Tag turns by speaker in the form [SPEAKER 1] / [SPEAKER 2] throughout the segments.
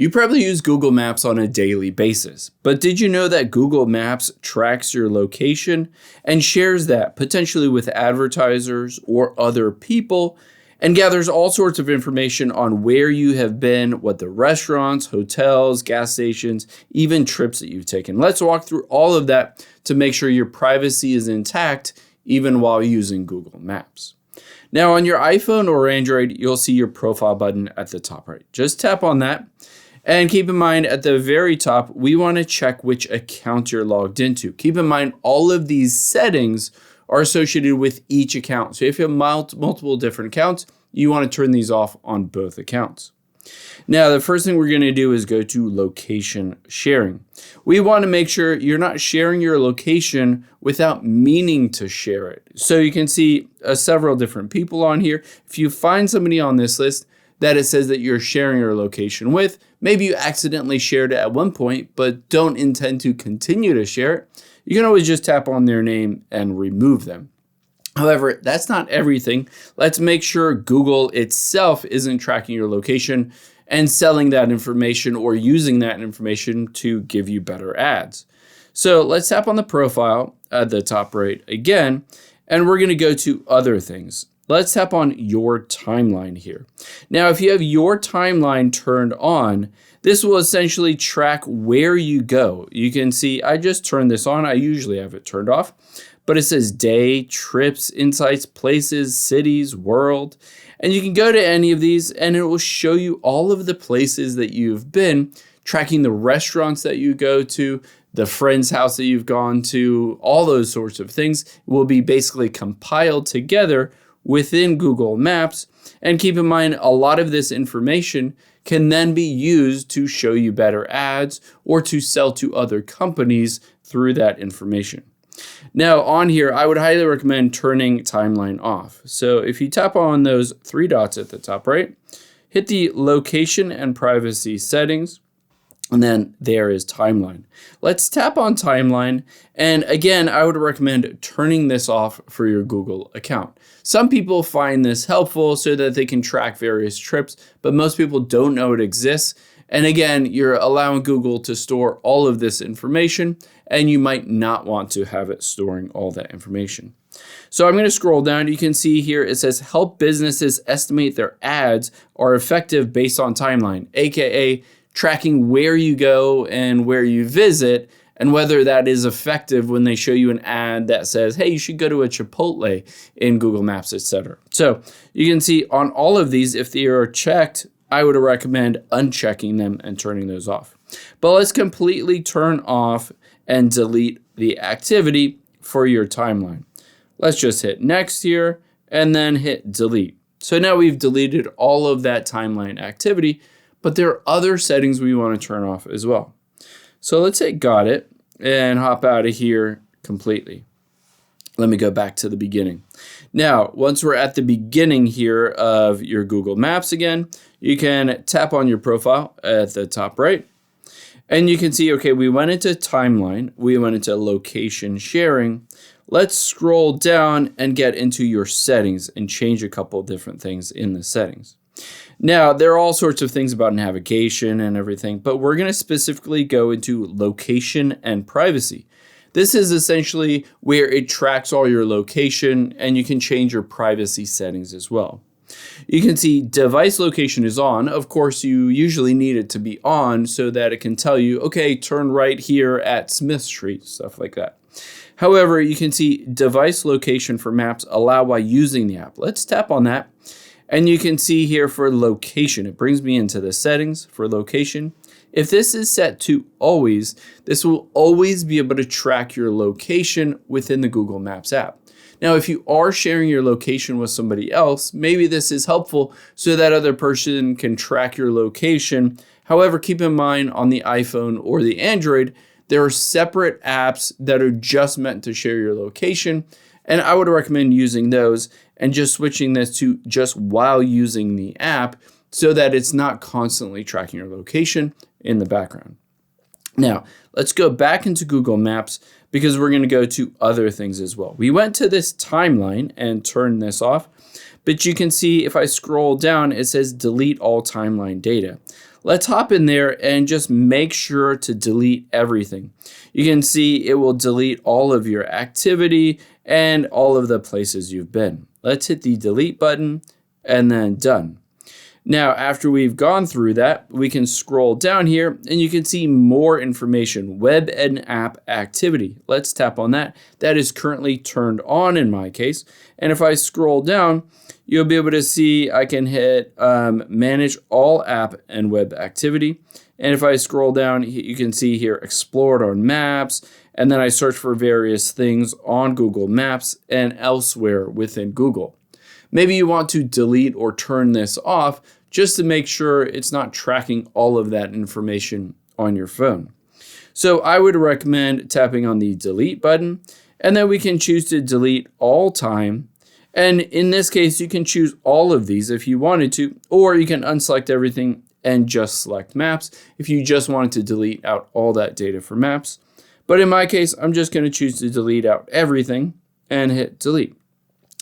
[SPEAKER 1] You probably use Google Maps on a daily basis, but did you know that Google Maps tracks your location and shares that potentially with advertisers or other people and gathers all sorts of information on where you have been, what the restaurants, hotels, gas stations, even trips that you've taken. Let's walk through all of that to make sure your privacy is intact even while using Google Maps. Now on your iPhone or Android, you'll see your profile button at the top right. Just tap on that. And keep in mind at the very top, we want to check which account you're logged into. Keep in mind all of these settings are associated with each account. So if you have multiple different accounts, you want to turn these off on both accounts. Now, the first thing we're going to do is go to location sharing. We want to make sure you're not sharing your location without meaning to share it. So you can see several different people on here. If you find somebody on this list that it says that you're sharing your location with, maybe you accidentally shared it at one point, but don't intend to continue to share it, you can always just tap on their name and remove them. However, that's not everything. Let's make sure Google itself isn't tracking your location and selling that information or using that information to give you better ads. So let's tap on the profile at the top right again, and we're going to go to other things. Let's tap on your timeline here. Now, if you have your timeline turned on, this will essentially track where you go. You can see I just turned this on. I usually have it turned off, but it says day, trips, insights, places, cities, world. And you can go to any of these and it will show you all of the places that you've been, tracking the restaurants that you go to, the friend's house that you've gone to, all those sorts of things will be basically compiled together within Google Maps. And keep in mind, a lot of this information can then be used to show you better ads or to sell to other companies through that information. Now on here, I would highly recommend turning timeline off. So if you tap on those three dots at the top right, hit the location and privacy settings, and then there is timeline. Let's tap on timeline. And again, I would recommend turning this off for your Google account. Some people find this helpful so that they can track various trips, but most people don't know it exists. And again, you're allowing Google to store all of this information, and you might not want to have it storing all that information. So I'm going to scroll down. You can see here it says help businesses estimate their ads are effective based on timeline, aka tracking where you go and where you visit and whether that is effective when they show you an ad that says, hey, you should go to a Chipotle in Google Maps, etc. So you can see on all of these, if they are checked, I would recommend unchecking them and turning those off. But let's completely turn off and delete the activity for your timeline. Let's just hit next here and then hit delete. So now we've deleted all of that timeline activity, but there are other settings we want to turn off as well. So let's hit got it and hop out of here completely. Let me go back to the beginning. Now, once we're at the beginning here of your Google Maps again, you can tap on your profile at the top right. And you can see, okay, we went into timeline, we went into location sharing. Let's scroll down and get into your settings and change a couple different things in the settings. Now, there are all sorts of things about navigation and everything, but we're going to specifically go into location and privacy. This is essentially where it tracks all your location and you can change your privacy settings as well. You can see device location is on. Of course, you usually need it to be on so that it can tell you, okay, turn right here at Smith Street, stuff like that. However, you can see device location for maps allow while using the app. Let's tap on that. And you can see here for location, it brings me into the settings for location. If this is set to always, this will always be able to track your location within the Google Maps app. Now, if you are sharing your location with somebody else, maybe this is helpful so that other person can track your location. However, keep in mind on the iPhone or the Android, there are separate apps that are just meant to share your location. And I would recommend using those and just switching this to just while using the app so that it's not constantly tracking your location in the background. Now, let's go back into Google Maps because we're going to go to other things as well. We went to this timeline and turned this off, but you can see if I scroll down, it says delete all timeline data. Let's hop in there and just make sure to delete everything. You can see it will delete all of your activity and all of the places you've been. Let's hit the delete button and then done. Now, after we've gone through that, we can scroll down here and you can see more information, web and app activity. Let's tap on that. That is currently turned on in my case. And if I scroll down, you'll be able to see I can hit manage all app and web activity. And if I scroll down, you can see here explored on maps. And then I search for various things on Google Maps and elsewhere within Google. Maybe you want to delete or turn this off just to make sure it's not tracking all of that information on your phone. So I would recommend tapping on the delete button, and then we can choose to delete all time. And in this case, you can choose all of these if you wanted to, or you can unselect everything and just select maps if you just wanted to delete out all that data for maps. But in my case, I'm just going to choose to delete out everything and hit delete.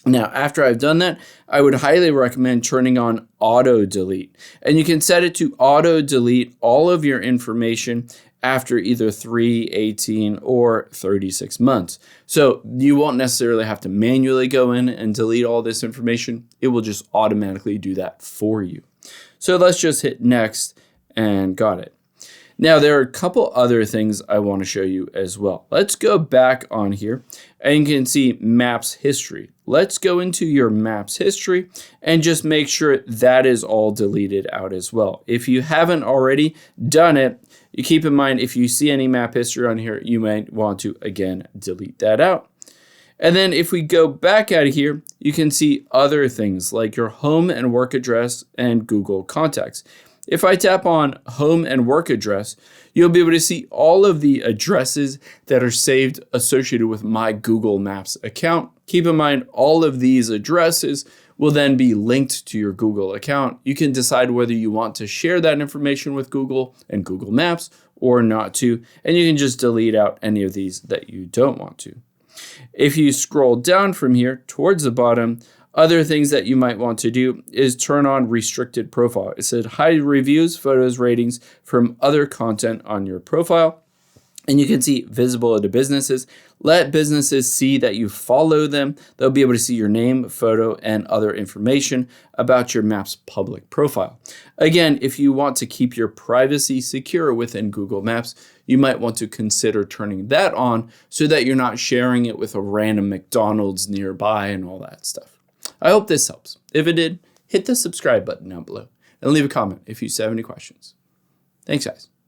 [SPEAKER 1] Now, after I've done that, I would highly recommend turning on auto delete. And you can set it to auto delete all of your information after either 3, 18, or 36 months. So you won't necessarily have to manually go in and delete all this information. It will just automatically do that for you. So let's just hit next and got it. Now, there are a couple other things I want to show you as well. Let's go back on here and you can see Maps history. Let's go into your Maps history and just make sure that is all deleted out as well. If you haven't already done it, you keep in mind if you see any map history on here, you might want to, again, delete that out. And then if we go back out of here, you can see other things like your home and work address and Google contacts. If I tap on home and work address, you'll be able to see all of the addresses that are saved associated with my Google Maps account. Keep in mind, all of these addresses will then be linked to your Google account. You can decide whether you want to share that information with Google and Google Maps or not to, and you can just delete out any of these that you don't want to. If you scroll down from here towards the bottom, other things that you might want to do is turn on restricted profile. It said hide reviews, photos, ratings from other content on your profile. And you can see visible to businesses. Let businesses see that you follow them. They'll be able to see your name, photo, and other information about your Maps public profile. Again, if you want to keep your privacy secure within Google Maps, you might want to consider turning that on so that you're not sharing it with a random McDonald's nearby and all that stuff. I hope this helps. If it did, hit the subscribe button down below and leave a comment if you have any questions. Thanks, guys.